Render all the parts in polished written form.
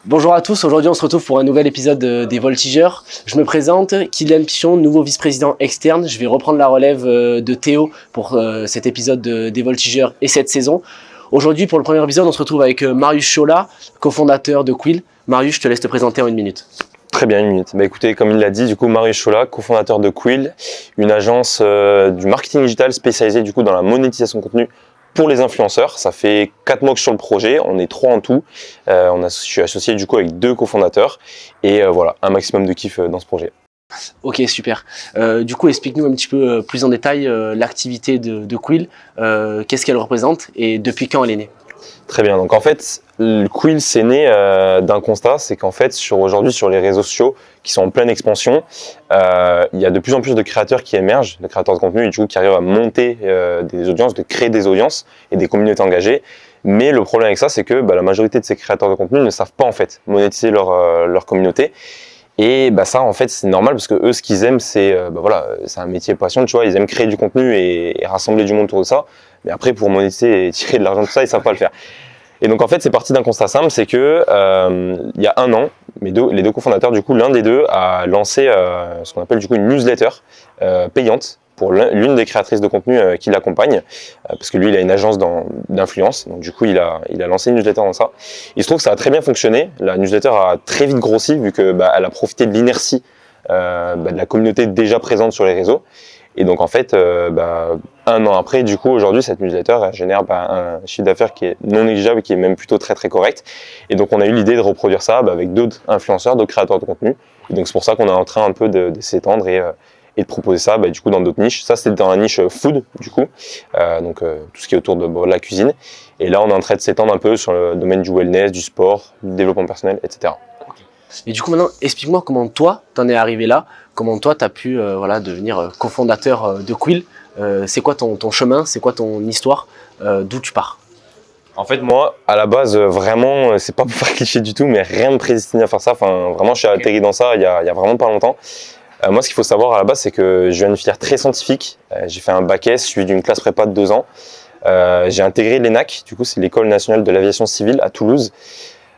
Bonjour à tous, aujourd'hui on se retrouve pour un nouvel épisode des Voltigeurs. Je me présente, Kylian Pichon, nouveau vice-président externe. Je vais reprendre la relève de Théo pour cet épisode des Voltigeurs et cette saison. Aujourd'hui pour le premier épisode on se retrouve avec Marius Chola, cofondateur de Quill. Marius, je te laisse te présenter en une minute. Très bien, une minute. Écoutez, comme il l'a dit, du coup, Marius Chola, cofondateur de Quill, une agence du marketing digital spécialisée du coup dans la monétisation de contenu pour les influenceurs. Ça fait 4 mois que je suis sur le projet, on est 3 en tout. Je suis associé du coup avec 2 cofondateurs et voilà, un maximum de kiff dans ce projet. Ok, super. Du coup, explique-nous un petit peu plus en détail l'activité de Quill, qu'est-ce qu'elle représente et depuis quand elle est née. Très bien, donc en fait, le Quill c'est né d'un constat, c'est qu'en fait aujourd'hui sur les réseaux sociaux qui sont en pleine expansion, il y a de plus en plus de créateurs qui émergent, de créateurs de contenu et du coup qui arrivent à monter des audiences, de créer des audiences et des communautés engagées. Mais le problème avec ça, c'est que la majorité de ces créateurs de contenu ne savent pas en fait monétiser leur communauté. Et ça en fait c'est normal parce que eux ce qu'ils aiment c'est c'est un métier passion, tu vois, ils aiment créer du contenu et rassembler du monde autour de ça. Mais après pour monétiser et tirer de l'argent de tout ça, ils savent pas le faire. Et donc en fait c'est parti d'un constat simple, c'est que il y a un an, les deux cofondateurs du coup, l'un des deux a lancé ce qu'on appelle du coup une newsletter payante pour l'une des créatrices de contenu qui l'accompagne, parce que lui il a une agence d'influence, donc du coup il a lancé une newsletter dans ça. Il se trouve que ça a très bien fonctionné, la newsletter a très vite grossi vu que elle a profité de l'inertie de la communauté déjà présente sur les réseaux. Et donc en fait, un an après, du coup aujourd'hui cette newsletter elle génère un chiffre d'affaires qui est non négligeable et qui est même plutôt très très correct. Et donc on a eu l'idée de reproduire ça avec d'autres influenceurs, d'autres créateurs de contenu. Et donc c'est pour ça qu'on est en train un peu de s'étendre et de proposer ça du coup dans d'autres niches. Ça c'était dans la niche food du coup, tout ce qui est autour de la cuisine. Et là on est en train de s'étendre un peu sur le domaine du wellness, du sport, du développement personnel, etc. Et du coup maintenant explique-moi comment toi t'en es arrivé là, comment toi t'as pu devenir cofondateur de Quill. C'est quoi ton chemin, c'est quoi ton histoire, d'où tu pars? En fait, moi, à la base, vraiment, c'est pas pour faire cliché du tout, mais rien me prédestinait à faire ça. Enfin, vraiment, je suis atterri dans ça il y a vraiment pas longtemps. Moi, ce qu'il faut savoir à la base, c'est que je viens d'une filière très scientifique. J'ai fait un bac S, je suis d'une classe prépa de 2 ans. J'ai intégré l'ENAC, du coup, c'est l'École nationale de l'aviation civile à Toulouse,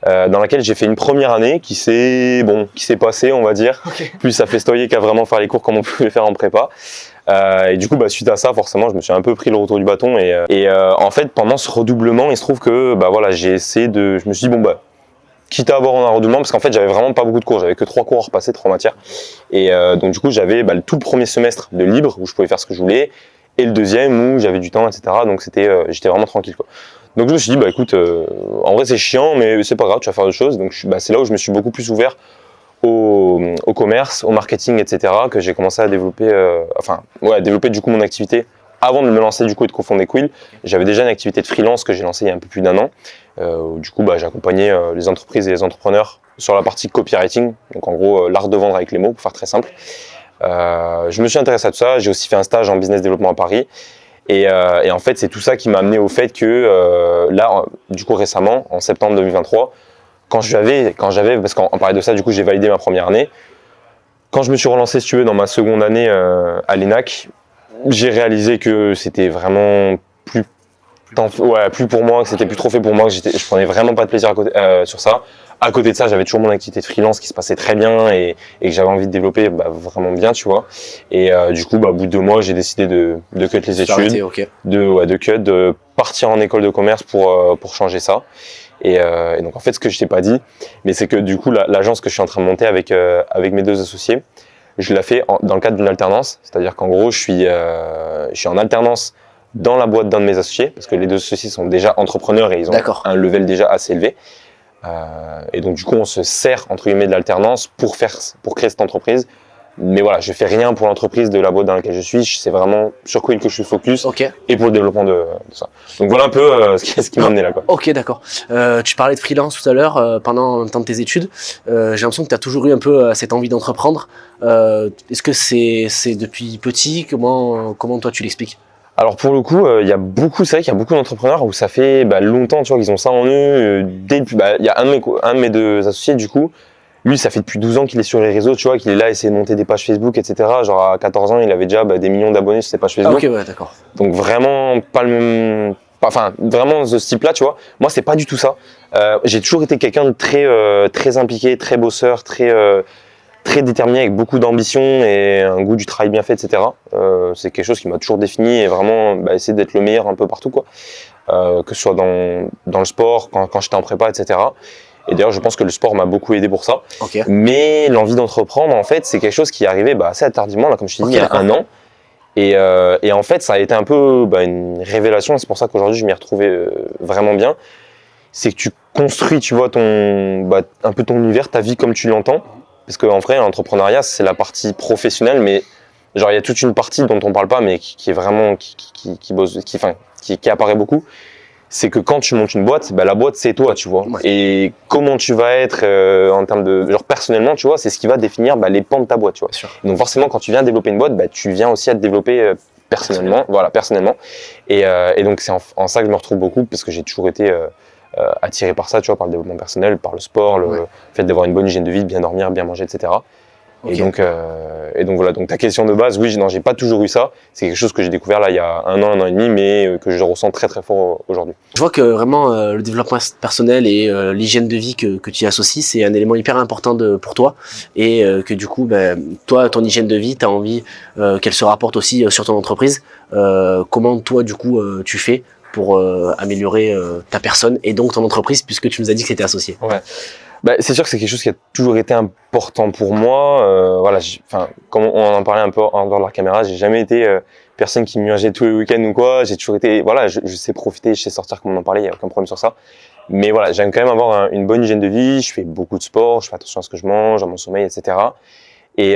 dans laquelle j'ai fait une première année qui s'est passée, on va dire. Okay. Plus à festoyer qu'à vraiment faire les cours comme on pouvait faire en prépa. Et du coup, suite à ça, forcément, je me suis un peu pris le retour du bâton. Et en fait, pendant ce redoublement, il se trouve que j'ai essayé de. Je me suis dit, quitte à avoir un redoublement, parce qu'en fait, j'avais vraiment pas beaucoup de cours. J'avais que 3 cours à repasser, 3 matières. Et donc, du coup, j'avais tout le premier semestre de libre où je pouvais faire ce que je voulais. Et le deuxième où j'avais du temps, etc. Donc, j'étais vraiment tranquille, quoi. Donc, je me suis dit, écoute, en vrai, c'est chiant, mais c'est pas grave, tu vas faire autre chose. Donc, c'est là où je me suis beaucoup plus ouvert au commerce, au marketing, etc. que j'ai commencé à développer, développer du coup mon activité avant de me lancer du coup et de cofonder Quill. J'avais déjà une activité de freelance que j'ai lancée il y a un peu plus d'1 an. Du coup, j'accompagnais les entreprises et les entrepreneurs sur la partie copywriting, donc en gros l'art de vendre avec les mots, pour faire très simple. Je me suis intéressé à tout ça. J'ai aussi fait un stage en business développement à Paris. Et en fait, c'est tout ça qui m'a amené au fait que là, du coup récemment, en septembre 2023, quand j'avais, parce qu'en parlant de ça, du coup, j'ai validé ma première année. Quand je me suis relancé, si tu veux, dans ma seconde année à l'ENAC, j'ai réalisé que c'était vraiment plus pour moi, que c'était plus trop fait pour moi, que je prenais vraiment pas de plaisir sur ça. À côté de ça, j'avais toujours mon activité de freelance qui se passait très bien et que j'avais envie de développer vraiment bien, tu vois. Et du coup, au bout de 2 mois, j'ai décidé de cut les études, okay. de partir en école de commerce pour changer ça. Et donc en fait, ce que je t'ai pas dit, mais c'est que du coup l'agence que je suis en train de monter avec mes 2 associés, je l'ai fait dans le cadre d'une alternance, c'est-à-dire qu'en gros je suis en alternance dans la boîte d'un de mes associés, parce que les 2 associés sont déjà entrepreneurs et ils ont un level déjà assez élevé. Et donc du coup on se sert entre guillemets de l'alternance pour créer cette entreprise. Mais voilà, je fais rien pour l'entreprise de la boîte dans laquelle je suis. C'est vraiment sur Quill que je suis focus et pour le développement de ça. Donc voilà un peu ce qui m'a amené là, quoi. Ok, d'accord. Tu parlais de freelance tout à l'heure pendant le temps de tes études. J'ai l'impression que tu as toujours eu un peu cette envie d'entreprendre. Est-ce que c'est depuis petit? Comment toi tu l'expliques? Alors pour le coup, c'est vrai qu'il y a beaucoup d'entrepreneurs où ça fait longtemps, tu vois, qu'ils ont ça en eux. Il y a un de mes 2 associés du coup. Lui, ça fait depuis 12 ans qu'il est sur les réseaux, tu vois, qu'il est là à essayer de monter des pages Facebook, etc. Genre à 14 ans, il avait déjà des millions d'abonnés sur ses pages Facebook. Ok, ouais, d'accord. Donc vraiment pas le enfin vraiment ce type-là, tu vois. Moi, c'est pas du tout ça. J'ai toujours été quelqu'un de très impliqué, très bosseur, très déterminé, avec beaucoup d'ambition et un goût du travail bien fait, etc. C'est quelque chose qui m'a toujours défini et vraiment essayer d'être le meilleur un peu partout, quoi. Que ce soit dans le sport, quand j'étais en prépa, etc. Et d'ailleurs, je pense que le sport m'a beaucoup aidé pour ça. Okay. Mais l'envie d'entreprendre, en fait, c'est quelque chose qui est arrivé assez tardivement, là, comme je t'ai dit, il y a un an. Et en fait, ça a été un peu une révélation. C'est pour ça qu'aujourd'hui, je m'y ai retrouvé vraiment bien. C'est que tu construis, tu vois, un peu ton univers, ta vie comme tu l'entends. Parce qu'en vrai, l'entrepreneuriat, c'est la partie professionnelle, mais genre, il y a toute une partie dont on parle pas, mais qui est vraiment, qui apparaît beaucoup. C'est que quand tu montes une boîte, la boîte, c'est toi, tu vois. Ouais. Et comment tu vas être en termes de, genre, personnellement, tu vois, c'est ce qui va définir les pans de ta boîte, tu vois. Donc, forcément, quand tu viens développer une boîte, tu viens aussi à te développer personnellement. Voilà, personnellement. Et donc, c'est en ça que je me retrouve beaucoup, parce que j'ai toujours été attiré par ça, tu vois, par le développement personnel, par le sport, le fait d'avoir une bonne hygiène de vie, de bien dormir, bien manger, etc. Okay. Et donc voilà, donc ta question de base, oui, non, j'ai pas toujours eu ça. C'est quelque chose que j'ai découvert là il y a un an et demi, mais que je ressens très très fort aujourd'hui. Je vois que vraiment le développement personnel et l'hygiène de vie que tu y associes, c'est un élément hyper important pour toi, et que du coup, toi, ton hygiène de vie, tu as envie qu'elle se rapporte aussi sur ton entreprise. Comment toi, du coup, tu fais pour améliorer ta personne et donc ton entreprise, puisque tu nous as dit que c'était associé. Ouais. C'est sûr que c'est quelque chose qui a toujours été important pour moi. Voilà, comme on en parlait un peu en dehors de la caméra, j'ai jamais été personne qui m'urgeait tous les week-ends ou quoi. J'ai toujours été, voilà, je sais profiter, je sais sortir comme on en parlait, il y a aucun problème sur ça. Mais voilà, j'aime quand même avoir une bonne hygiène de vie. Je fais beaucoup de sport, je fais attention à ce que je mange, à mon sommeil, etc. Et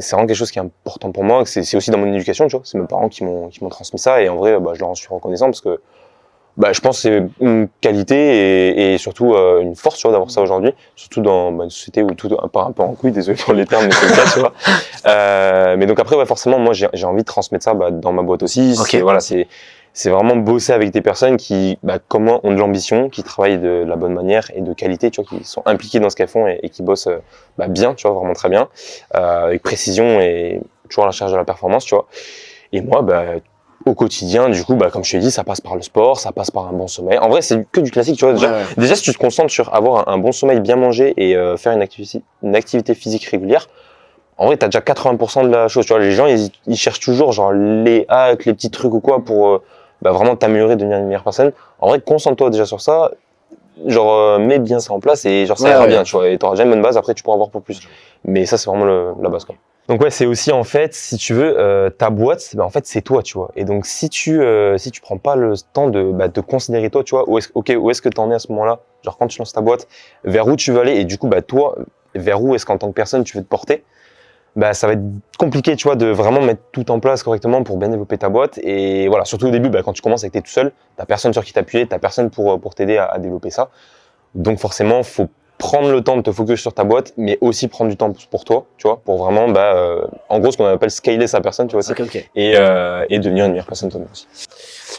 c'est vraiment quelque chose qui est important pour moi. C'est aussi dans mon éducation, tu vois. C'est mes parents qui m'ont transmis ça, et en vrai, je leur en suis reconnaissant parce que je pense que c'est une qualité et surtout une force, tu vois, d'avoir ça aujourd'hui, surtout dans une société où tout part un peu en couille, désolé pour les termes, mais c'est le cas, tu vois. Mais donc après, forcément, moi, j'ai envie de transmettre ça dans ma boîte aussi. Okay. Voilà, c'est vraiment bosser avec des personnes qui, comment, ont de l'ambition, qui travaillent de la bonne manière et de qualité, tu vois, qui sont impliquées dans ce qu'elles font et qui bossent bien, tu vois, vraiment très bien, avec précision et toujours à la recherche de la performance, tu vois. Et moi, au quotidien, du coup, comme je t'ai dit, ça passe par le sport, ça passe par un bon sommeil. En vrai, c'est que du classique, tu vois. Déjà, si tu te concentres sur avoir un bon sommeil, bien manger et faire une activité physique régulière, en vrai, t'as déjà 80% de la chose. Tu vois, les gens, ils cherchent toujours genre les hacks, les petits trucs ou quoi pour vraiment t'améliorer, devenir une meilleure personne. En vrai, concentre-toi déjà sur ça. Genre, mets bien ça en place et genre ça ira bien, tu vois. Et t'auras déjà une bonne base. Après, tu pourras voir pour plus. Mais ça, c'est vraiment la base, quoi. Donc ouais, c'est aussi en fait, si tu veux, ta boîte, en fait c'est toi, tu vois. Et donc si tu prends pas le temps de considérer toi, tu vois, où est-ce que t'en es à ce moment-là, genre quand tu lances ta boîte, vers où tu veux aller, et du coup toi, vers où est-ce qu'en tant que personne tu veux te porter, ça va être compliqué, tu vois, de vraiment mettre tout en place correctement pour bien développer ta boîte. Et voilà, surtout au début, quand tu commences et que t'es tout seul, t'as personne sur qui t'appuyer, t'as personne pour t'aider à développer ça. Donc forcément, faut prendre le temps de te focus sur ta boîte, mais aussi prendre du temps pour toi, tu vois, pour vraiment, en gros, ce qu'on appelle scaler sa personne, tu vois, aussi, okay. Et devenir une meilleure personne toi-même aussi.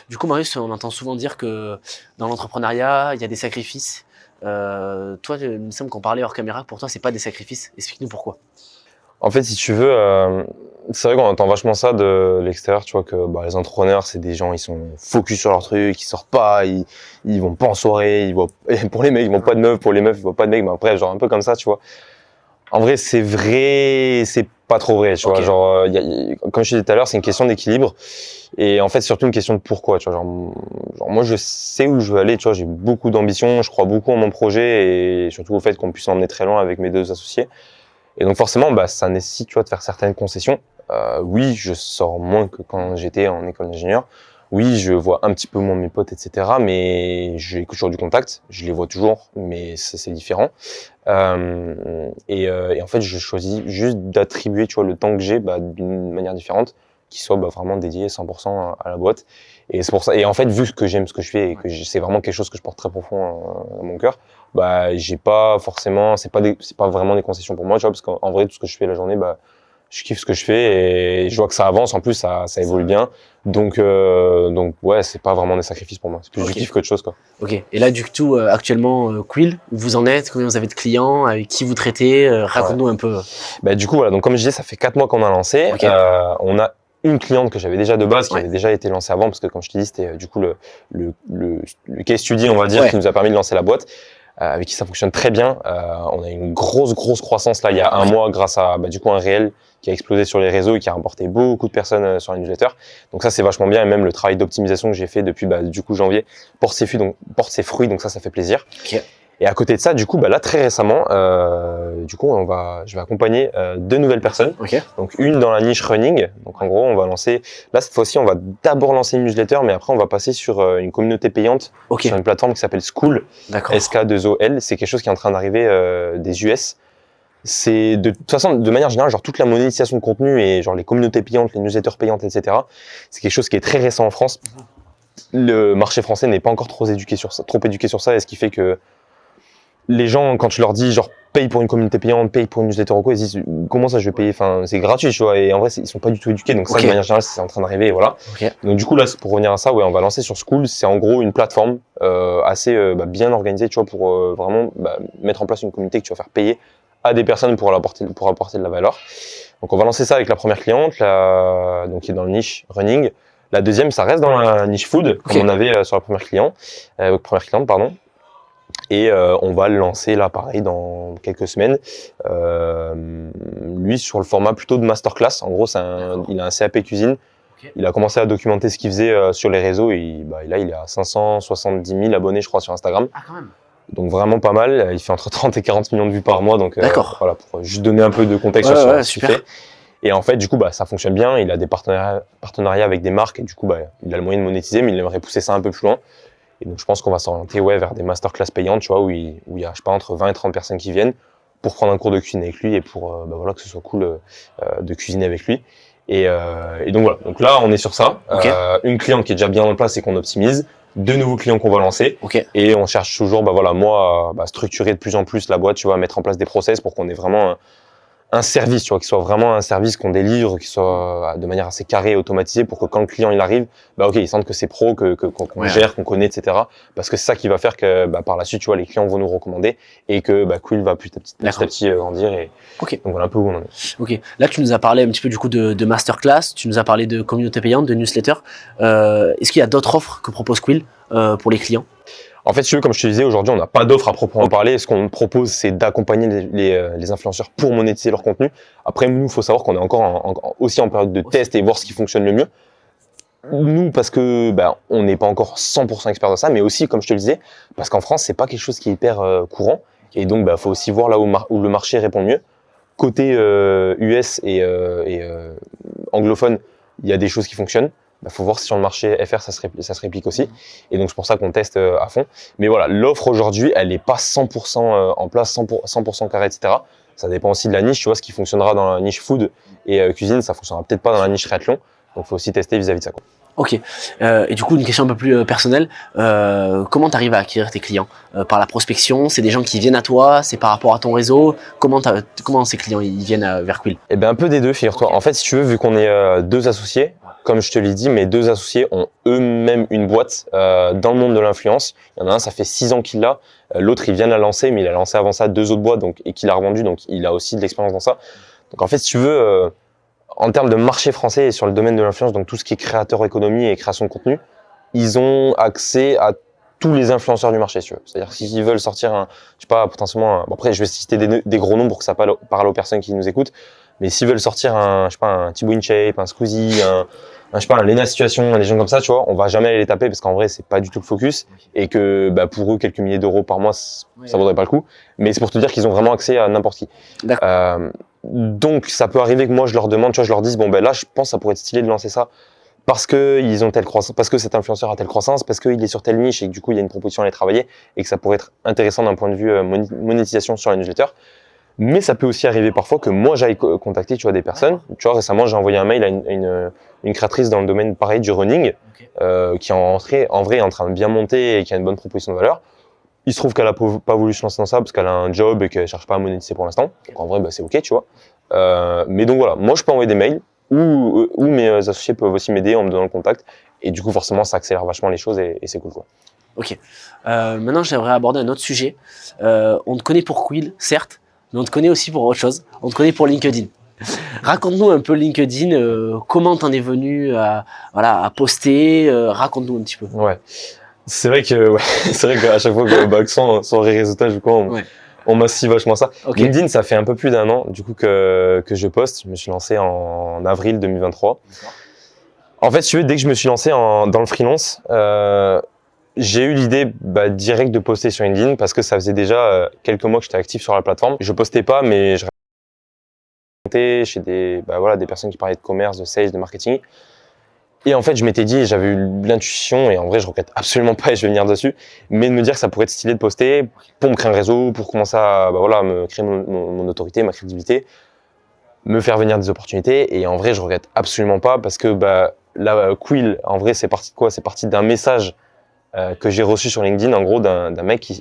Du coup, Marius, on entend souvent dire que dans l'entrepreneuriat, il y a des sacrifices. Toi, il me semble qu'on parlait hors caméra, pour toi, c'est pas des sacrifices. Explique-nous pourquoi. En fait, si tu veux, c'est vrai qu'on entend vachement ça de l'extérieur, tu vois, que les entrepreneurs, c'est des gens, ils sont focus sur leur truc, ils sortent pas, ils vont pas en soirée, pour les mecs, ils vont pas de meufs, pour les meufs, ils vont pas de mecs, mais après, genre un peu comme ça, tu vois. En vrai, c'est vrai, c'est pas trop vrai, tu vois. Genre, comme je te disais tout à l'heure, c'est une question d'équilibre. Et en fait, c'est surtout une question de pourquoi, tu vois. Genre moi, je sais où je veux aller, tu vois, j'ai beaucoup d'ambition, je crois beaucoup en mon projet et surtout au fait qu'on puisse emmener très loin avec mes deux associés. Et donc forcément, ça nécessite, tu vois, de faire certaines concessions. Oui, je sors moins que quand j'étais en école d'ingénieur. Oui, je vois un petit peu moins mes potes, etc. Mais j'ai toujours du contact. Je les vois toujours, mais c'est différent. Et en fait, je choisis juste d'attribuer, tu vois, le temps que j'ai d'une manière différente, qui soit vraiment dédié 100% à la boîte. Et c'est pour ça. Et en fait, vu que j'aime ce que je fais et que c'est vraiment quelque chose que je porte très profond dans mon cœur, j'ai pas forcément, c'est pas vraiment des concessions pour moi, tu vois, parce qu'en vrai, tout ce que je fais la journée, je kiffe ce que je fais et je vois que ça avance. En plus, ça évolue bien. Donc ouais, c'est pas vraiment des sacrifices pour moi. C'est plus du kiff qu'autre chose, quoi. Ok. Et là, du coup, actuellement, Quill, où vous en êtes? Combien vous avez de clients? Avec qui vous traitez? Raconte-nous un peu. Du coup, voilà. Donc, comme je disais, ça fait 4 mois qu'on a lancé. Okay. On a une cliente que j'avais déjà de base, qui avait déjà été lancée avant, parce que comme je t'ai dit, c'était du coup le case study, on va dire, qui nous a permis de lancer la boîte, avec qui ça fonctionne très bien. On a une grosse croissance là il y a un mois grâce à du coup un réel qui a explosé sur les réseaux et qui a rapporté beaucoup de personnes sur la newsletter. Donc ça c'est vachement bien, et même le travail d'optimisation que j'ai fait depuis du coup janvier porte ses fruits, donc ça fait plaisir. Okay. Et à côté de ça, du coup, là très récemment, du coup, je vais accompagner 2 nouvelles personnes. Okay. Donc une dans la niche running. Donc en gros, on va lancer. Là cette fois-ci, on va d'abord lancer une newsletter, mais après on va passer sur une communauté payante sur une plateforme qui s'appelle Skool. SK2OL. C'est quelque chose qui est en train d'arriver des US. C'est de toute façon, de manière générale, genre toute la monétisation de contenu et genre les communautés payantes, les newsletters payantes, etc. C'est quelque chose qui est très récent en France. Le marché français n'est pas encore trop éduqué sur ça, et ce qui fait que les gens, quand tu leur dis genre paye pour une communauté payante, paye pour une newsletter ou quoi, ils disent comment ça je vais payer, enfin c'est gratuit, tu vois, et en vrai ils sont pas du tout éduqués, donc ça de manière générale c'est en train d'arriver, et voilà. Donc du coup là pour revenir à ça, on va lancer sur Skool. C'est en gros une plateforme assez bien organisée, tu vois, pour vraiment mettre en place une communauté que tu vas faire payer à des personnes pour apporter de la valeur. Donc on va lancer ça avec la première cliente, donc qui est dans le niche running. La deuxième, ça reste dans la niche food, comme on avait sur la première cliente, pardon. Et on va le lancer là pareil dans quelques semaines. Lui sur le format plutôt de masterclass. En gros, il a un CAP cuisine. Il a commencé à documenter ce qu'il faisait sur les réseaux, et là il est à 570 000 abonnés je crois sur Instagram. Ah, quand même. Donc vraiment pas mal. Il fait entre 30 et 40 millions de vues par mois. Donc voilà, pour juste donner un peu de contexte sur ce qu'il fait. Et en fait, du coup, ça fonctionne bien. Il a des partenariats avec des marques, et du coup, il a le moyen de monétiser, mais il aimerait pousser ça un peu plus loin. Et donc, je pense qu'on va s'orienter vers des masterclass payantes, tu vois, où il y a, je sais pas, entre 20 et 30 personnes qui viennent pour prendre un cours de cuisine avec lui, et pour voilà, que ce soit cool de cuisiner avec lui. Et donc voilà. Donc là, on est sur ça. Une cliente qui est déjà bien en place et qu'on optimise. 2 nouveaux clients qu'on va lancer. Et on cherche toujours, moi, à structurer de plus en plus la boîte, tu vois, à mettre en place des process pour qu'on ait vraiment un service, tu vois, qui soit vraiment un service qu'on délivre, qui soit de manière assez carrée et automatisée, pour que quand le client il arrive, il sente que c'est pro, qu'on gère, qu'on connaît, etc. Parce que c'est ça qui va faire que par la suite, tu vois, les clients vont nous recommander, et que Quill va petit à petit grandir. Et donc voilà un peu où on en est. Là, tu nous as parlé un petit peu du coup de masterclass, tu nous as parlé de communauté payante, de newsletter. Est-ce qu'il y a d'autres offres que propose Quill pour les clients? En fait, comme je te disais, aujourd'hui, on n'a pas d'offre à proprement parler. Ce qu'on propose, c'est d'accompagner les influenceurs pour monétiser leur contenu. Après, nous, il faut savoir qu'on est encore aussi en période de test et voir ce qui fonctionne le mieux. Nous, parce que on n'est pas encore 100% expert de ça, mais aussi, comme je te le disais, parce qu'en France, c'est pas quelque chose qui est hyper courant. Et donc, faut aussi voir là où le marché répond le mieux. Côté US et anglophone, il y a des choses qui fonctionnent. Faut voir si sur le marché FR ça se réplique aussi, et donc c'est pour ça qu'on teste à fond. Mais voilà, l'offre aujourd'hui elle n'est pas 100% en place, 100% carré, etc. Ça dépend aussi de la niche, tu vois, ce qui fonctionnera dans la niche food et cuisine, ça fonctionnera peut-être pas dans la niche triathlon, donc faut aussi tester vis-à-vis de ça, quoi. Et du coup, une question un peu plus personnelle, comment tu arrives à acquérir tes clients? Par la prospection, c'est des gens qui viennent à toi, c'est par rapport à ton réseau? Comment ces clients ils viennent vers Quill? Un peu des deux, figure-toi. En fait, si tu veux, vu qu'on est 2 associés, comme je te l'ai dit, mes 2 associés ont eux-mêmes une boîte dans le monde de l'influence. Il y en a un, ça fait 6 ans qu'il l'a. L'autre, il vient de la lancer, mais il a lancé avant ça 2 autres boîtes et qu'il a revendu, donc il a aussi de l'expérience dans ça. Donc en fait, si tu veux, en termes de marché français et sur le domaine de l'influence, donc tout ce qui est créateur économie et création de contenu, ils ont accès à tous les influenceurs du marché, si tu veux. C'est-à-dire s'ils veulent sortir je sais pas, potentiellement, après je vais citer des gros noms pour que ça parle aux personnes qui nous écoutent, mais s'ils veulent sortir je sais pas, un Thibaut InShape, un Squeezie, je sais pas, un Lena Situation, des gens comme ça, tu vois, on va jamais aller les taper parce qu'en vrai c'est pas du tout le focus, et que pour eux quelques milliers d'euros par mois ça vaudrait pas le coup, mais c'est pour te dire qu'ils ont vraiment accès à n'importe qui. Donc ça peut arriver que moi je leur demande, tu vois, je leur dise là je pense que ça pourrait être stylé de lancer ça parce que ils ont telle croissance, parce que cet influenceur a telle croissance, parce qu'il est sur telle niche et que du coup il y a une proposition à aller travailler et que ça pourrait être intéressant d'un point de vue monétisation sur la newsletter. Mais ça peut aussi arriver parfois que moi j'aille contacter, tu vois, des personnes. Tu vois, récemment j'ai envoyé un mail à une créatrice dans le domaine pareil du running, qui en vrai est en train de bien monter et qui a une bonne proposition de valeur. Il se trouve qu'elle a pas voulu se lancer dans ça parce qu'elle a un job et qu'elle cherche pas à monétiser pour l'instant. Donc en vrai c'est ok, tu vois. Mais donc voilà, moi je peux envoyer des mails ou mes associés peuvent aussi m'aider en me donnant le contact, et du coup forcément ça accélère vachement les choses et c'est cool, quoi. Maintenant j'aimerais aborder un autre sujet. On te connaît pour Quill, certes, mais on te connaît aussi pour autre chose. On te connaît pour LinkedIn. Raconte-nous un peu LinkedIn, comment t'en es venu à poster, raconte-nous un petit peu. Ouais. C'est vrai qu'à chaque fois que sans réseautage ou quoi, on massifie vachement ça. Okay. LinkedIn, ça fait un peu plus d'1 an du coup que je poste. Je me suis lancé en avril 2023. En fait, dès que je me suis lancé dans le freelance, j'ai eu l'idée direct de poster sur LinkedIn parce que ça faisait déjà quelques mois que j'étais actif sur la plateforme. Je postais pas, mais je racontais chez des personnes qui parlaient de commerce, de sales, de marketing. Et en fait, je m'étais dit, j'avais eu l'intuition, et en vrai, je regrette absolument pas, et je vais venir dessus, mais de me dire que ça pourrait être stylé de poster pour me créer un réseau, pour commencer à me créer mon autorité, ma crédibilité, me faire venir des opportunités. Et en vrai, je regrette absolument pas parce que là, Quill, en vrai, c'est parti de quoi? C'est parti d'un message que j'ai reçu sur LinkedIn, en gros, d'un mec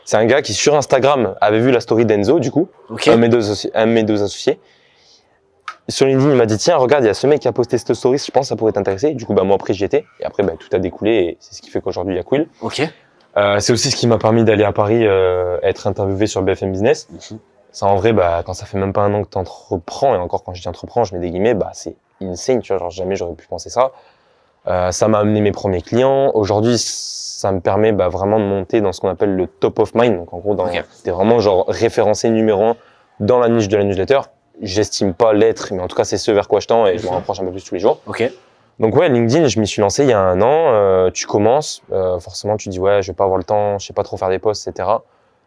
c'est un gars qui sur Instagram avait vu la story d'Enzo, du coup, okay. un de mes deux associés. Sur LinkedIn, il m'a dit tiens, regarde, il y a ce mec qui a posté cette story, je pense que ça pourrait t'intéresser. Du coup, moi après j'y étais, et après tout a découlé, et c'est ce qui fait qu'aujourd'hui il y a Quill. Okay. C'est aussi ce qui m'a permis d'aller à Paris, être interviewé sur BFM Business. Ça, en vrai, quand ça fait même pas 1 an que t'entreprends, et encore quand je dis entreprends, je mets des guillemets, c'est insane, tu vois, genre jamais j'aurais pu penser ça. Ça m'a amené mes premiers clients. Aujourd'hui, ça me permet vraiment de monter dans ce qu'on appelle le top of mind. Donc en gros, t'es vraiment genre référencé numéro 1 dans la niche de la newsletter. J'estime pas l'être, mais en tout cas, c'est ce vers quoi je tends et je m'en rapproche un peu plus tous les jours. Okay. Donc ouais, LinkedIn, je m'y suis lancé il y a 1 an. Tu commences, forcément, tu dis ouais, je vais pas avoir le temps, je sais pas trop faire des posts, etc.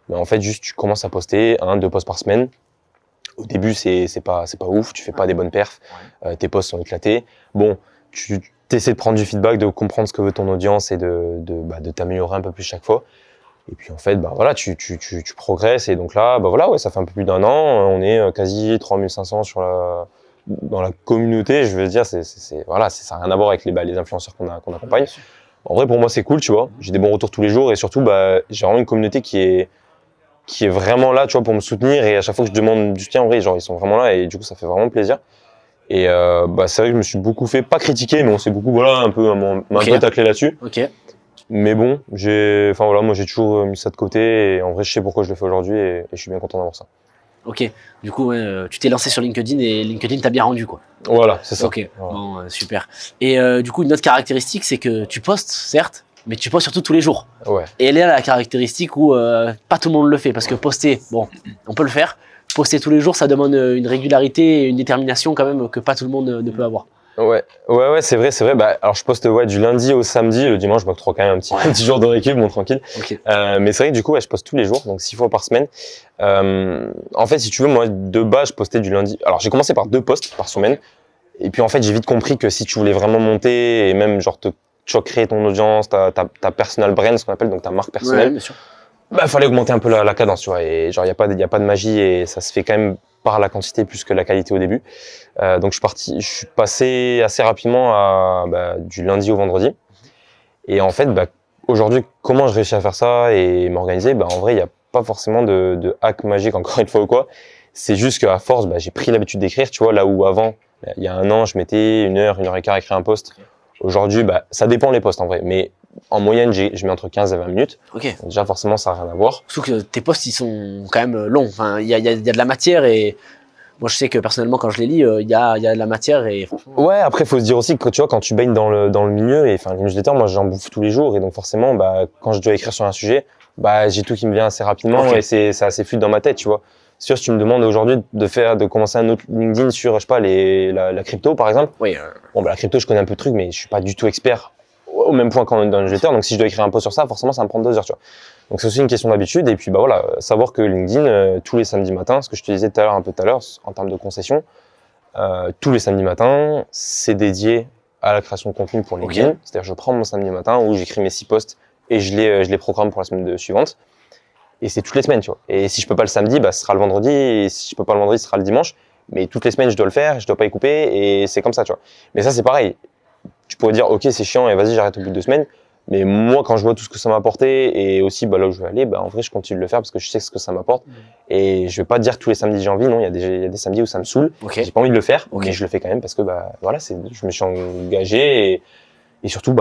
Mais en fait, juste, tu commences à poster 1-2 posts par semaine. Au début, c'est pas ouf, tu fais pas des bonnes perfs, tes posts sont éclatés. Bon, tu essaies de prendre du feedback, de comprendre ce que veut ton audience et de t'améliorer un peu plus chaque fois. Et puis en fait, tu progresses, et donc là, ça fait un peu plus d'1 an, on est quasi 3500 dans la communauté, je veux dire, ça n'a rien à voir avec les influenceurs qu'on accompagne. En vrai, pour moi, c'est cool, tu vois, j'ai des bons retours tous les jours, et surtout, j'ai vraiment une communauté qui est vraiment là, tu vois, pour me soutenir, et à chaque fois que je demande du soutien, en vrai, genre, ils sont vraiment là, et du coup, ça fait vraiment plaisir. Et c'est vrai que je me suis beaucoup fait, pas critiquer, mais on s'est beaucoup, un peu taclé là-dessus. Okay. Mais bon, moi j'ai toujours mis ça de côté, et en vrai je sais pourquoi je le fais aujourd'hui, et je suis bien content d'avoir ça. Ok, du coup tu t'es lancé sur LinkedIn, et LinkedIn t'a bien rendu, quoi. Voilà, c'est ça. Ok, voilà. bon, super. Et du coup, une autre caractéristique, c'est que tu postes, certes, mais tu postes surtout tous les jours. Ouais. Et elle est la caractéristique où pas tout le monde le fait, parce que poster, bon, on peut le faire. Poster tous les jours, ça demande une régularité et une détermination quand même que pas tout le monde ne peut avoir. Ouais, c'est vrai. Alors je poste du lundi au samedi, le dimanche je m'octroie quand même un petit jour de récup, bon tranquille. Okay. Mais c'est vrai que du coup je poste tous les jours, donc 6 fois par semaine. En fait, si tu veux, moi de base je postais du lundi. Alors j'ai commencé par 2 posts par semaine, et puis en fait j'ai vite compris que si tu voulais vraiment monter et même genre créer ton audience, ta personal brand, ce qu'on appelle, donc ta marque personnelle, bien sûr. Fallait augmenter un peu la cadence, tu vois. Et genre y a pas de magie, et ça se fait quand même par la quantité plus que la qualité au début. Donc je suis passé assez rapidement à du lundi au vendredi. Et en fait, aujourd'hui, comment je réussis à faire ça et m'organiser? En vrai, il n'y a pas forcément de hack magique, encore une fois, ou quoi. C'est juste qu'à force, j'ai pris l'habitude d'écrire, tu vois, là où avant, il y a 1 an, je mettais 1 heure, 1h15 à écrire un post. Aujourd'hui, ça dépend les posts en vrai, mais en moyenne, je mets entre 15 et 20 minutes. Ok. Donc déjà, forcément, ça n'a rien à voir. Surtout que tes posts, ils sont quand même longs. Enfin, il y a de la matière, et moi, je sais que personnellement, quand je les lis, il y a de la matière, et franchement. Ouais, après, faut se dire aussi que tu vois, quand tu baignes dans le milieu, et enfin, les newsletters, moi, j'en bouffe tous les jours, et donc forcément, quand je dois écrire sur un sujet, j'ai tout qui me vient assez rapidement, okay. Et c'est assez fluide dans ma tête, tu vois. C'est sûr, si tu me demandes aujourd'hui de commencer un autre LinkedIn sur, je sais pas, la crypto, par exemple. Oui. La crypto, je connais un peu de trucs, mais je suis pas du tout expert au même point qu'en dans le newsletter. Donc, si je dois écrire un post sur ça, forcément, ça va me prendre 2 heures, tu vois. Donc, c'est aussi une question d'habitude. Et puis, savoir que LinkedIn, tous les samedis matins, ce que je te disais tout à l'heure, en termes de concession, tous les samedis matins, c'est dédié à la création de contenu pour LinkedIn. Okay. C'est-à-dire, je prends mon samedi matin où j'écris mes 6 posts et je les programme pour la semaine suivante. Et c'est toutes les semaines, tu vois. Et si je peux pas le samedi, ce sera le vendredi. Et si je peux pas le vendredi, ce sera le dimanche. Mais toutes les semaines, je dois le faire, je dois pas y couper, et c'est comme ça, tu vois. Mais ça, c'est pareil. Tu pourrais dire, ok, c'est chiant, et vas-y, j'arrête au bout de 2 semaines. Mais moi, quand je vois tout ce que ça m'a apporté, et aussi là où je veux aller, en vrai, je continue de le faire parce que je sais ce que ça m'apporte. Et je vais pas dire tous les samedis j'ai envie, non, il y a des samedis où ça me saule. Okay. J'ai pas envie de le faire, okay. mais je le fais quand même parce que je me suis engagé, Et surtout,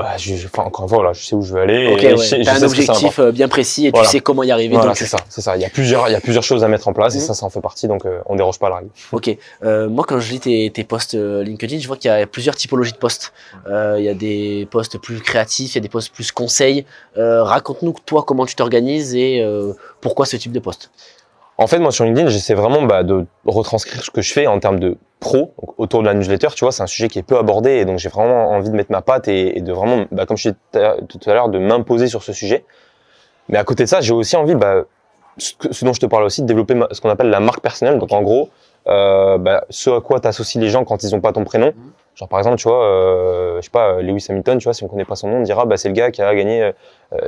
encore une fois, voilà, je sais où je veux aller. Ok, ouais. T'as un objectif bien précis et tu sais comment y arriver. Voilà, donc c'est ça. Il y a plusieurs choses à mettre en place et ça en fait partie, donc on déroge pas à la règle. Ok. Moi, quand je lis tes posts LinkedIn, je vois qu'il y a plusieurs typologies de posts. Il y a des posts plus créatifs, il y a des posts plus conseils. Raconte-nous, toi, comment tu t'organises et pourquoi ce type de post. En fait, moi, sur LinkedIn, j'essaie vraiment de retranscrire ce que je fais en termes de pro, donc autour de la newsletter. Tu vois, c'est un sujet qui est peu abordé et donc j'ai vraiment envie de mettre ma patte et de vraiment, comme je disais tout à l'heure, de m'imposer sur ce sujet. Mais à côté de ça, j'ai aussi envie, ce dont je te parlais aussi, de développer ce qu'on appelle la marque personnelle. Donc en gros, ce à quoi t'associes les gens quand ils n'ont pas ton prénom. Genre par exemple, tu vois, je sais pas, Lewis Hamilton, tu vois, si on connaît pas son nom, on dira c'est le gars qui a gagné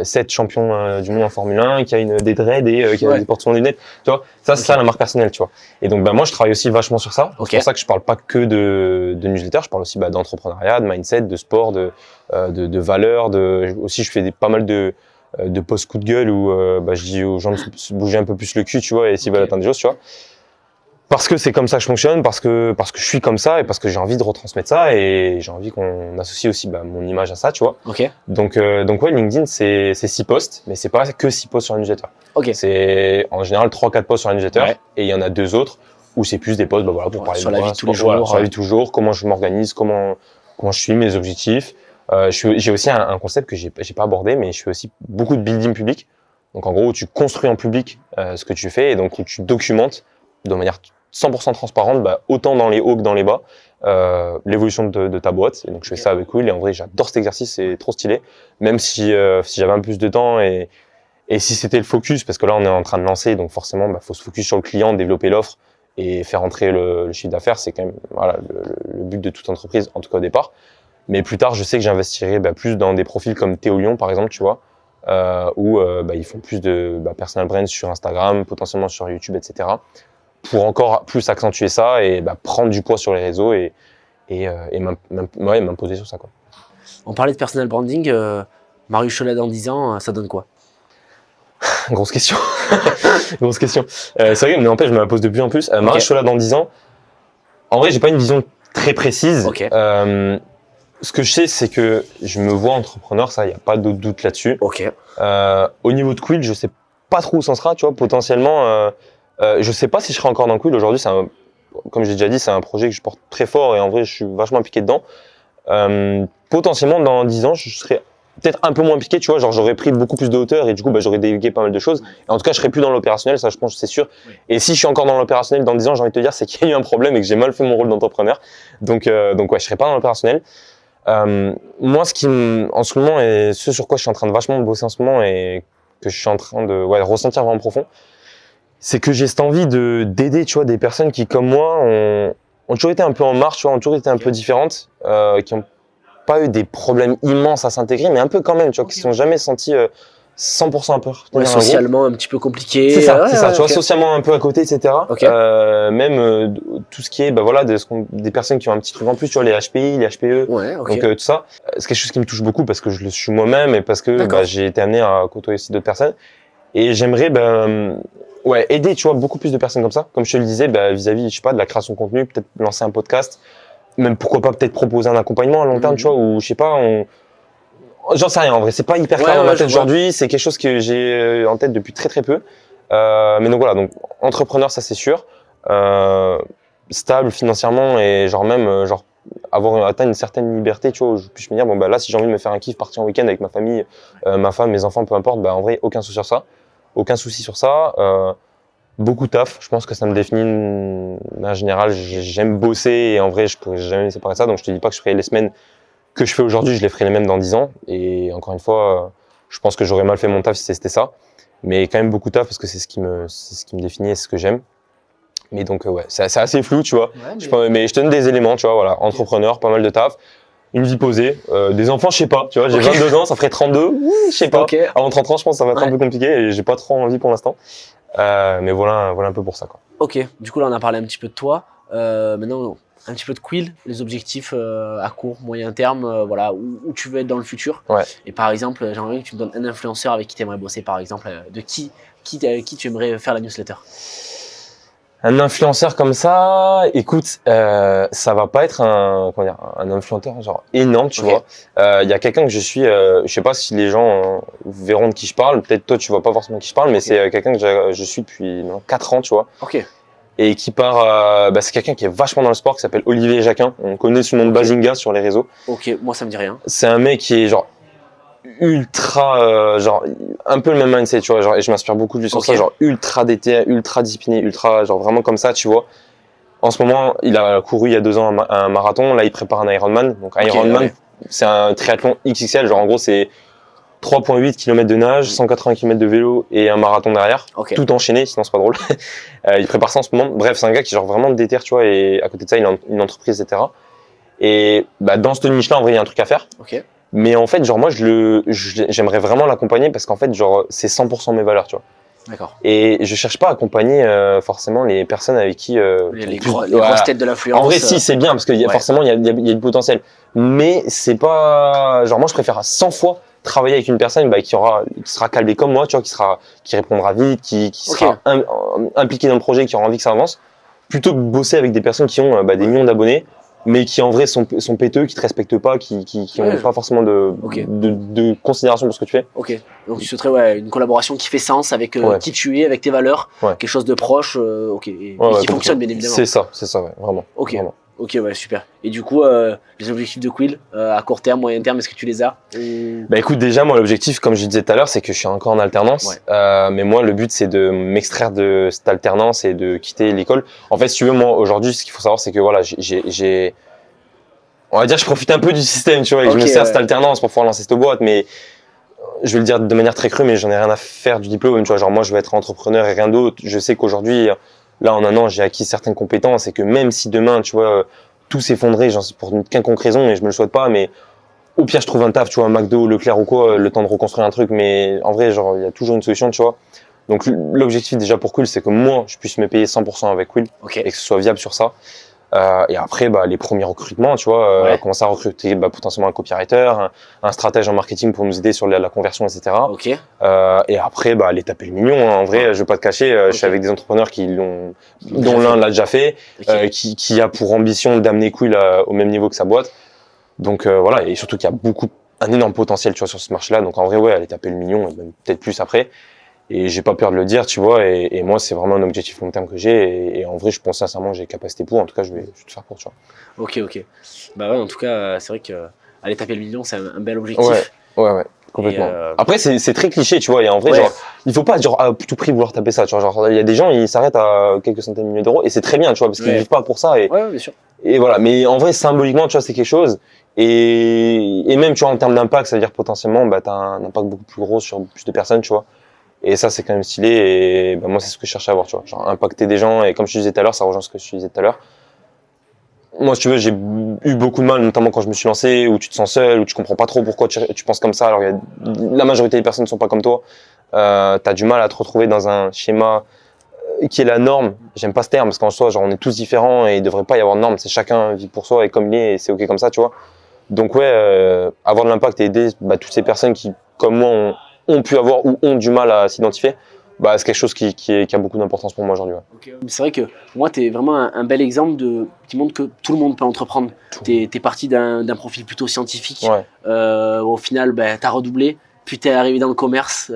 7 champions du monde en Formule 1, qui a des dreads et qui a des portes sur lunettes. Tu vois, ça c'est ça la marque personnelle, tu vois. Et donc moi je travaille aussi vachement sur ça. C'est pour ça que je parle pas que de newsletter, je parle aussi d'entrepreneuriat, de mindset, de sport, de valeurs, aussi je fais pas mal de post coup de gueule où je dis aux gens de se bouger un peu plus le cul, tu vois, et s'ils veulent atteindre des choses, tu vois. Parce que c'est comme ça que je fonctionne, parce que je suis comme ça et parce que j'ai envie de retransmettre ça et j'ai envie qu'on associe aussi mon image à ça, tu vois. Donc ouais, LinkedIn c'est 6 posts, mais c'est pas que 6 posts sur la newsletter. C'est en général 3-4 posts sur la newsletter et il y en a 2 autres où c'est plus des posts pour parler sur de la vie de tous les jours, sur la vie de tous les jours, comment je m'organise, comment je suis, mes objectifs. J'ai aussi un concept que j'ai pas abordé, mais je fais aussi beaucoup de building public. Donc en gros, tu construis en public ce que tu fais et donc où tu documentes de manière 100% transparente, autant dans les hauts que dans les bas, l'évolution de ta boîte. Et donc je fais ça avec Will et en vrai j'adore cet exercice, c'est trop stylé. Même si j'avais un peu plus de temps et si c'était le focus, parce que là on est en train de lancer, donc forcément faut se focus sur le client, développer l'offre et faire entrer le chiffre d'affaires, c'est quand même le but de toute entreprise, en tout cas au départ. Mais plus tard, je sais que j'investirai plus dans des profils comme Théo Lyon, par exemple, tu vois, où ils font plus de personal brand sur Instagram, potentiellement sur YouTube, etc. Pour encore plus accentuer ça et prendre du poids sur les réseaux et m'imposer sur ça, quoi. On parlait de personal branding. Marius Cholat dans 10 ans, ça donne quoi? Grosse question. Grosse question. C'est vrai, mais n'empêche, je me la pose de plus en plus. Marius Cholat dans 10 ans, en vrai, j'ai pas une vision très précise. Ce que je sais, c'est que je me vois entrepreneur, ça, il n'y a pas de doute là-dessus. Au niveau de Quill, je sais pas trop où ça sera, tu vois, potentiellement, je sais pas si je serai encore dans Quill. Aujourd'hui, comme j'ai déjà dit, c'est un projet que je porte très fort et en vrai, je suis vachement impliqué dedans. Potentiellement, dans 10 ans, je serai peut-être un peu moins impliqué, tu vois, genre j'aurais pris beaucoup plus de hauteur et du coup, j'aurais délégué pas mal de choses. Et en tout cas, je serais plus dans l'opérationnel, ça, je pense, c'est sûr. Et si je suis encore dans l'opérationnel dans 10 ans, j'ai envie de te dire, c'est qu'il y a eu un problème et que j'ai mal fait mon rôle d'entrepreneur. Donc ouais, je serai pas dans l'opérationnel. Moi, en ce moment, et ce sur quoi je suis en train de vachement bosser en ce moment et que je suis en train de ressentir vraiment profond, c'est que j'ai cette envie d'aider, tu vois, des personnes qui, comme moi, ont toujours été un peu en marche, tu vois, ont toujours été un peu différentes, qui ont pas eu des problèmes immenses à s'intégrer, mais un peu quand même, tu vois, qui se sont jamais sentis 100% un peu socialement un petit peu compliqué. C'est ça, tu vois, socialement un peu à côté, etc. Même tout ce qui est, des personnes qui ont un petit truc en plus, tu vois, les HPI, les HPE, donc tout ça, c'est quelque chose qui me touche beaucoup parce que je le suis moi-même et parce que j'ai été amené à côtoyer aussi d'autres personnes. Et j'aimerais, aider, tu vois, beaucoup plus de personnes comme ça. Comme je te le disais, vis-à-vis, je sais pas, de la création de contenu, peut-être lancer un podcast, même pourquoi pas peut-être proposer un accompagnement à long terme, tu vois, ou je sais pas, j'en sais rien en vrai, c'est pas hyper clair dans ma tête aujourd'hui, c'est quelque chose que j'ai en tête depuis très très peu. Mais donc voilà, donc entrepreneur, ça c'est sûr, stable financièrement et avoir atteint une certaine liberté, tu vois, où je puisse me dire là si j'ai envie de me faire un kiff, partir en week-end avec ma famille, ma femme, mes enfants, peu importe, en vrai aucun souci sur ça. Beaucoup de taf, je pense que ça me définit en général, j'aime bosser et en vrai je pourrais jamais me séparer de ça, donc je te dis pas que je ferai les semaines que je fais aujourd'hui, je les ferai les mêmes dans 10 ans et encore une fois, je pense que j'aurais mal fait mon taf si c'était ça, mais quand même beaucoup de taf parce que c'est ce qui me définit et c'est ce que j'aime. Mais donc c'est assez flou, tu vois, mais je te donne des éléments, tu vois, voilà, entrepreneur, pas mal de taf, une vie posée, des enfants, je sais pas, tu vois, j'ai 22 ans, ça ferait 32, je sais pas, avant 30 ans je pense que ça va être un peu compliqué et j'ai pas trop envie pour l'instant. Mais voilà un peu pour ça, quoi. Ok, du coup là on a parlé un petit peu de toi, maintenant un petit peu de Quill, les objectifs à court, moyen terme, où tu veux être dans le futur. Et par exemple, j'aimerais que tu me donnes un influenceur avec qui tu aimerais bosser, par exemple, de qui tu aimerais faire la newsletter. Un influenceur comme ça, écoute, ça va pas être un influenceur genre énorme, tu vois. Il y a quelqu'un que je suis, je sais pas si les gens verront de qui je parle. Peut-être toi, tu vois pas forcément de qui je parle, mais c'est quelqu'un que je suis depuis 4 ans, tu vois. Et qui part, c'est quelqu'un qui est vachement dans le sport, qui s'appelle Olivier Jacquin. On connaît sous le nom de Bazinga sur les réseaux. Moi ça me dit rien. C'est un mec qui est genre ultra, genre un peu le même mindset, tu vois, genre, et je m'inspire beaucoup de lui sur ça, genre ultra déter, ultra discipliné, ultra, genre vraiment comme ça, tu vois. En ce moment, il a couru il y a 2 ans un marathon, là il prépare un Ironman. Donc Ironman, c'est un triathlon XXL, genre en gros c'est 3,8 km de nage, 180 km de vélo et un marathon derrière, tout enchaîné, sinon c'est pas drôle. Il prépare ça en ce moment. Bref, c'est un gars qui genre vraiment déter, tu vois, et à côté de ça, il a une entreprise, etc. Et dans cette niche-là, en vrai, il y a un truc à faire. Mais en fait, genre moi, j'aimerais vraiment l'accompagner parce qu'en fait, genre c'est 100% mes valeurs, tu vois. Et je cherche pas à accompagner forcément les personnes avec qui les grosses têtes de l'influence. En vrai, si c'est bien parce que forcément il y a du potentiel. Mais c'est pas genre moi je préfère à 100 fois travailler avec une personne qui sera calmée comme moi, tu vois, qui répondra vite, qui sera impliquée dans le projet, qui aura envie que ça avance, plutôt que bosser avec des personnes qui ont des millions d'abonnés, mais qui en vrai sont péteux, qui te respectent pas, qui ont pas forcément de considération pour ce que tu fais. Donc tu souhaiterais une collaboration qui fait sens avec qui tu es, avec tes valeurs, quelque chose de proche, et qui fonctionne bien évidemment. C'est ça, vraiment. Vraiment. Super. Et du coup, les objectifs de Quill, à court terme, moyen terme, est-ce que tu les as? Écoute, déjà, moi, l'objectif, comme je disais tout à l'heure, c'est que je suis encore en alternance. Mais moi, le but, c'est de m'extraire de cette alternance et de quitter l'école. En fait, si tu veux, moi, aujourd'hui, ce qu'il faut savoir, c'est que voilà, on va dire, je profite un peu du système, tu vois, et je me sers de cette alternance pour pouvoir lancer cette boîte, mais je vais le dire de manière très crue, mais j'en ai rien à faire du diplôme, tu vois, genre, moi, je veux être entrepreneur et rien d'autre. Je sais qu'aujourd'hui, là, en un an, j'ai acquis certaines compétences et que même si demain, tu vois, tout s'effondrait, genre, pour une quelconque raison, et je me le souhaite pas, mais au pire, je trouve un taf, tu vois, un McDo, Leclerc ou quoi, le temps de reconstruire un truc, mais en vrai, genre, il y a toujours une solution, tu vois. Donc, l'objectif déjà pour Quill, c'est que moi, je puisse me payer 100% avec Quill et que ce soit viable sur ça. Et après, les premiers recrutements, tu vois, commencer à recruter potentiellement un copywriter, un stratège en marketing pour nous aider sur la conversion, etc. Et après, aller taper le million. Hein. En vrai, je vais pas te cacher, je suis avec des entrepreneurs dont l'un l'a déjà fait, qui a pour ambition d'amener Quill au même niveau que sa boîte. Donc voilà, et surtout qu'il y a un énorme potentiel, tu vois, sur ce marché-là. Donc en vrai, aller taper le million, même peut-être plus après. Et j'ai pas peur de le dire, tu vois, et moi, c'est vraiment un objectif long terme que j'ai, et en vrai, je pense sincèrement que j'ai capacité pour, en tout cas, je vais tout faire pour, tu vois. Ok. En tout cas, c'est vrai que aller taper le million, c'est un bel objectif. Ouais, complètement. Après, c'est très cliché, tu vois, et en vrai, genre, il faut pas, genre, à tout prix vouloir taper ça, tu vois, genre, il y a des gens, ils s'arrêtent à quelques centaines de milliers d'euros, et c'est très bien, tu vois, parce qu'ils vivent pas pour ça, bien sûr. Et voilà, mais en vrai, symboliquement, tu vois, c'est quelque chose, et même, tu vois, en termes d'impact, ça veut dire potentiellement, t'as un impact beaucoup plus gros sur plus de personnes, tu vois. Et ça, c'est quand même stylé. Et moi, c'est ce que je cherche à avoir, tu vois. Genre, impacter des gens. Et comme je te disais tout à l'heure, ça rejoint ce que je te disais tout à l'heure. Moi, si tu veux, j'ai eu beaucoup de mal, notamment quand je me suis lancé, où tu te sens seul, où tu comprends pas trop pourquoi tu penses comme ça. Alors, la majorité des personnes ne sont pas comme toi. T'as du mal à te retrouver dans un schéma qui est la norme. J'aime pas ce terme, parce qu'en soi, genre, on est tous différents et il devrait pas y avoir de norme. C'est chacun vit pour soi et comme il est, et c'est ok comme ça, tu vois. Donc, avoir de l'impact et aider toutes ces personnes qui, comme moi, ont pu avoir ou ont du mal à s'identifier, c'est quelque chose qui a beaucoup d'importance pour moi aujourd'hui. C'est vrai que pour moi, tu es vraiment un bel exemple qui montre que tout le monde peut entreprendre. Tu es parti d'un profil plutôt scientifique. Au final, tu as redoublé, puis tu es arrivé dans le commerce.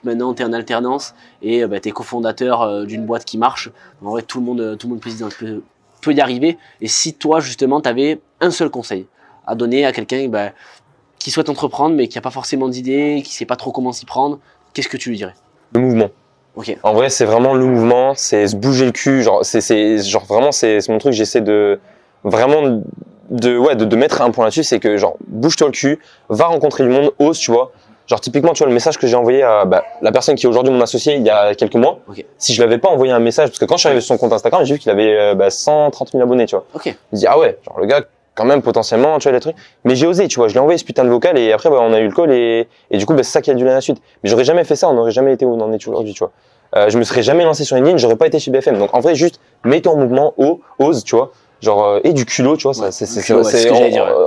Maintenant, tu es en alternance et tu es cofondateur d'une boîte qui marche. En vrai, tout le monde peut y arriver. Et si toi, justement, tu avais un seul conseil à donner à quelqu'un qui souhaite entreprendre mais qui n'a pas forcément d'idée, qui ne sait pas trop comment s'y prendre, qu'est-ce que tu lui dirais? Le mouvement. En vrai, c'est vraiment le mouvement, c'est se bouger le cul. Genre, vraiment, c'est mon truc. J'essaie de mettre un point là-dessus, c'est que genre bouge-toi le cul, va rencontrer du monde, ose, tu vois. Genre typiquement, tu vois le message que j'ai envoyé à la personne qui est aujourd'hui mon associé il y a quelques mois. Si je l'avais pas envoyé un message, parce que quand je suis arrivé sur son compte Instagram, j'ai vu qu'il avait 130 000 abonnés, tu vois. Je me dis genre le gars. Quand même potentiellement, tu vois, des trucs. Mais j'ai osé, tu vois, je l'ai envoyé ce putain de vocal et après on a eu le call et du coup c'est ça qui a dû la suite. Mais j'aurais jamais fait ça, on n'aurait jamais été où on en est aujourd'hui, tu vois. Je me serais jamais lancé sur une ligne, j'aurais pas été chez BFM. Donc en vrai juste mets-toi en mouvement, ose, tu vois. Genre et du culot, tu vois,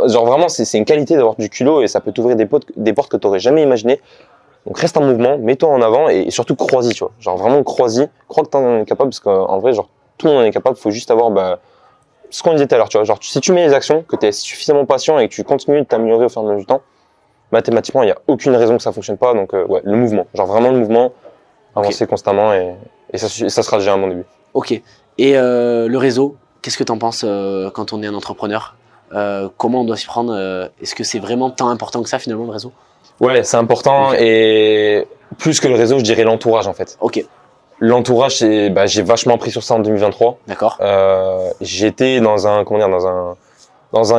genre vraiment c'est une qualité d'avoir du culot et ça peut t'ouvrir des portes que t'aurais jamais imaginées. Donc reste en mouvement, mets-toi en avant et surtout crois-y, tu vois. Genre vraiment crois-y, crois que t'en es capable parce qu'en vrai genre tout le monde en est capable, il faut juste avoir ce qu'on disait tout à l'heure, tu vois, genre si tu mets les actions, que tu es suffisamment patient et que tu continues de t'améliorer au fur et à mesure du temps, mathématiquement, il n'y a aucune raison que ça ne fonctionne pas. Donc, ouais, le mouvement, genre vraiment le mouvement, avancer constamment et ça sera déjà un bon début. Ok. Et le réseau, qu'est-ce que tu en penses quand on est un entrepreneur? Comment on doit s'y prendre? Est-ce que c'est vraiment tant important que ça finalement le réseau? Ouais, c'est important et plus que le réseau, je dirais l'entourage en fait. Ok. L'entourage, j'ai vachement appris sur ça en 2023. D'accord. J'étais dans un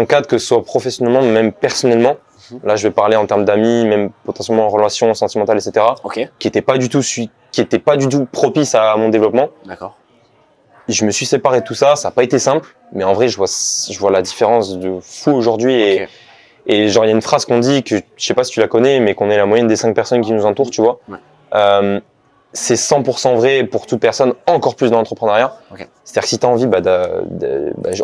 cadre que ce soit professionnellement, même personnellement. Là, je vais parler en termes d'amis, même potentiellement en relations sentimentales, etc. Ok. Qui était pas du tout propice à mon développement. D'accord. Je me suis séparé de tout ça. Ça n'a pas été simple, mais en vrai, je vois la différence de fou aujourd'hui. Ok. Et genre, il y a une phrase qu'on dit que je sais pas si tu la connais, mais qu'on est la moyenne des 5 personnes qui nous entourent, tu vois. Ouais. C'est 100% vrai pour toute personne, encore plus dans l'entrepreneuriat. Okay. C'est-à-dire que si tu as envie,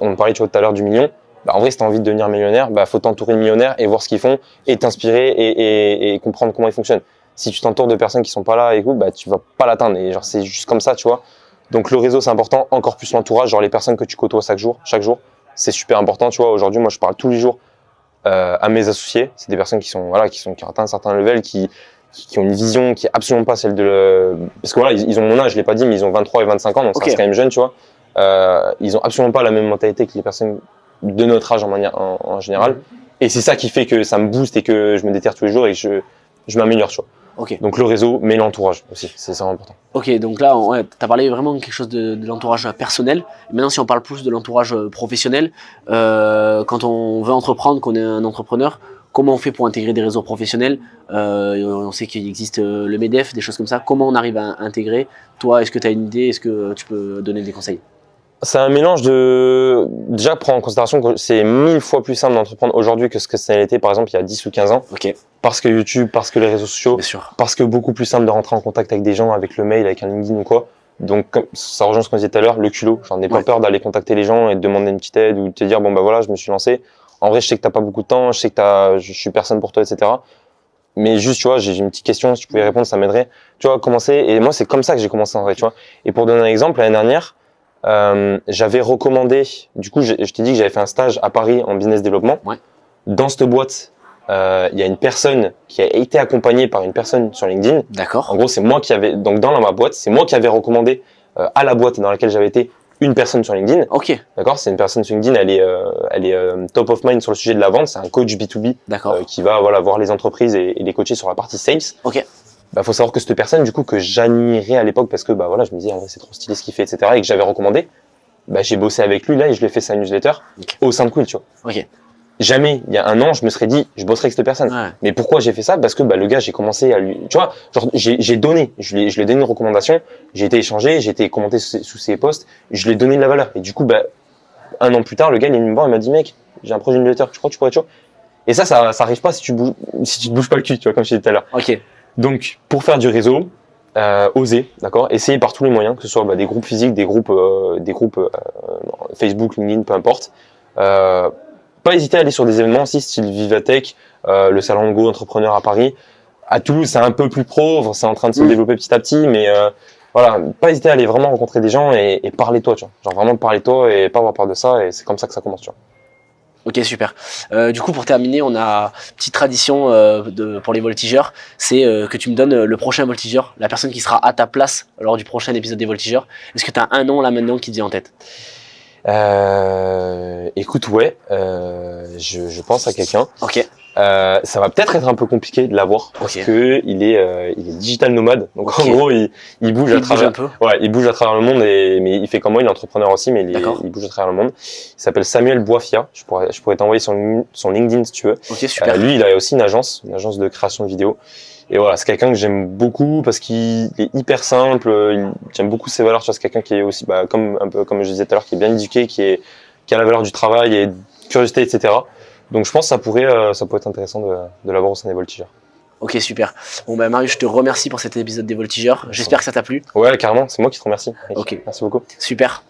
on parlait tout à l'heure du million, en vrai, si tu as envie de devenir millionnaire, faut t'entourer de millionnaires et voir ce qu'ils font et t'inspirer et comprendre comment ils fonctionnent. Si tu t'entoures de personnes qui sont pas là et tout, tu vas pas l'atteindre. Et genre, c'est juste comme ça, tu vois. Donc le réseau, c'est important, encore plus l'entourage, genre les personnes que tu côtoies chaque jour, c'est super important, tu vois. Aujourd'hui, moi, je parle tous les jours à mes associés. C'est des personnes qui ont atteint un certain level, qui ont une vision qui est absolument pas celle parce que voilà, ils ont mon âge, je l'ai pas dit, mais ils ont 23 et 25 ans, donc ça reste quand même jeune, tu vois. Ils ont absolument pas la même mentalité que les personnes de notre âge en général. Et c'est ça qui fait que ça me booste et que je me déterre tous les jours et que je m'améliore, tu vois. Okay. Donc le réseau, mais l'entourage aussi, c'est ça important. Ok, donc là, ouais, tu as parlé vraiment de quelque chose de l'entourage personnel. Et maintenant, si on parle plus de l'entourage professionnel, quand on veut entreprendre, qu'on est un entrepreneur, comment on fait pour intégrer des réseaux professionnels? On sait qu'il existe le MEDEF, des choses comme ça. Comment on arrive à intégrer? Toi, est-ce que tu as une idée? Est-ce que tu peux donner des conseils? C'est un mélange de... Déjà, prendre en considération que c'est 1000 fois plus simple d'entreprendre aujourd'hui que ce que ça l'était, par exemple, il y a 10 ou 15 ans. Ok. Parce que YouTube, parce que les réseaux sociaux, bien sûr. Parce que beaucoup plus simple de rentrer en contact avec des gens, avec le mail, avec un LinkedIn ou quoi. Donc, ça rejoint ce qu'on disait tout à l'heure, le culot. J'en ai pas peur d'aller contacter les gens et de demander une petite aide ou de te dire, voilà, je me suis lancé. En vrai, je sais que t'as pas beaucoup de temps, je sais que je suis personne pour toi, etc. Mais juste, tu vois, j'ai une petite question, si tu pouvais répondre, ça m'aiderait. Tu vois, commencer. Et moi, c'est comme ça que j'ai commencé en vrai, tu vois. Et pour donner un exemple, l'année dernière, j'avais recommandé, du coup, je t'ai dit que j'avais fait un stage à Paris en business développement. Ouais. Dans cette boîte, il y a une personne qui a été accompagnée par une personne sur LinkedIn. D'accord. En gros, c'est moi qui avais, donc dans ma boîte, c'est moi qui avais recommandé à la boîte dans laquelle j'avais été une personne sur LinkedIn. Ok. D'accord, c'est une personne sur LinkedIn, elle est top of mind sur le sujet de la vente. C'est un coach B2B qui va voir les entreprises et les coacher sur la partie sales. Ok. Faut savoir que cette personne, du coup, que j'admirais à l'époque parce que je me disais en vrai c'est trop stylé ce qu'il fait, etc. et que j'avais recommandé, j'ai bossé avec lui là et je lui ai fait sa newsletter au sein de Quill, tu vois. Ok. Jamais, il y a un an, je me serais dit, je bosserai avec cette personne. Ouais. Mais pourquoi j'ai fait ça? Parce que le gars, j'ai commencé à lui, tu vois, genre j'ai donné, je lui ai donné une recommandation, j'ai été échangé, j'ai été commenté sous ses posts, je lui ai donné de la valeur. Et du coup, un an plus tard, le gars il est venu me voir, il m'a dit, mec, j'ai un projet de newsletter, tu crois que tu pourrais, tu vois. Et ça arrive pas si tu te bouges pas le cul, tu vois, comme je disais tout à l'heure. Ok. Donc, pour faire du réseau, oser, d'accord, essayer par tous les moyens, que ce soit des groupes physiques, des groupes Facebook, LinkedIn, peu importe. Pas hésiter à aller sur des événements aussi, style Vivatech, le salon Go Entrepreneur à Paris. À Toulouse, c'est un peu plus pro, c'est en train de se développer petit à petit, mais pas hésiter à aller vraiment rencontrer des gens et parler de toi, tu vois. Genre vraiment parler de toi et pas avoir peur de ça, et c'est comme ça que ça commence, tu vois. Ok, super. Du coup, pour terminer, on a une petite tradition pour les voltigeurs, c'est que tu me donnes le prochain voltigeur, la personne qui sera à ta place lors du prochain épisode des voltigeurs. Est-ce que tu as un nom là maintenant qui te vient en tête? Écoute, ouais, je pense à quelqu'un. Ok. Ça va peut-être être un peu compliqué de l'avoir parce que il est digital nomade. Donc en gros, il bouge à travers. Un peu. Ouais, il bouge à travers le monde mais il fait comme moi, il est entrepreneur aussi, mais il bouge à travers le monde. Il s'appelle Samuel Boifia. Je pourrais t'envoyer son LinkedIn si tu veux. Ok, super. Lui, il a aussi une agence de création de vidéos. Et voilà, c'est quelqu'un que j'aime beaucoup parce qu'il est hyper simple. J'aime beaucoup ses valeurs. Tu vois, c'est quelqu'un qui est aussi, un peu comme je disais tout à l'heure, qui est bien éduqué, qui a la valeur du travail et de curiosité, etc. Donc je pense que ça pourrait être intéressant de l'avoir au sein des voltigeurs. Ok, super. Bon Marius, je te remercie pour cet épisode des voltigeurs. J'espère que ça t'a plu. Ouais, carrément, c'est moi qui te remercie. Ok. Merci beaucoup. Super.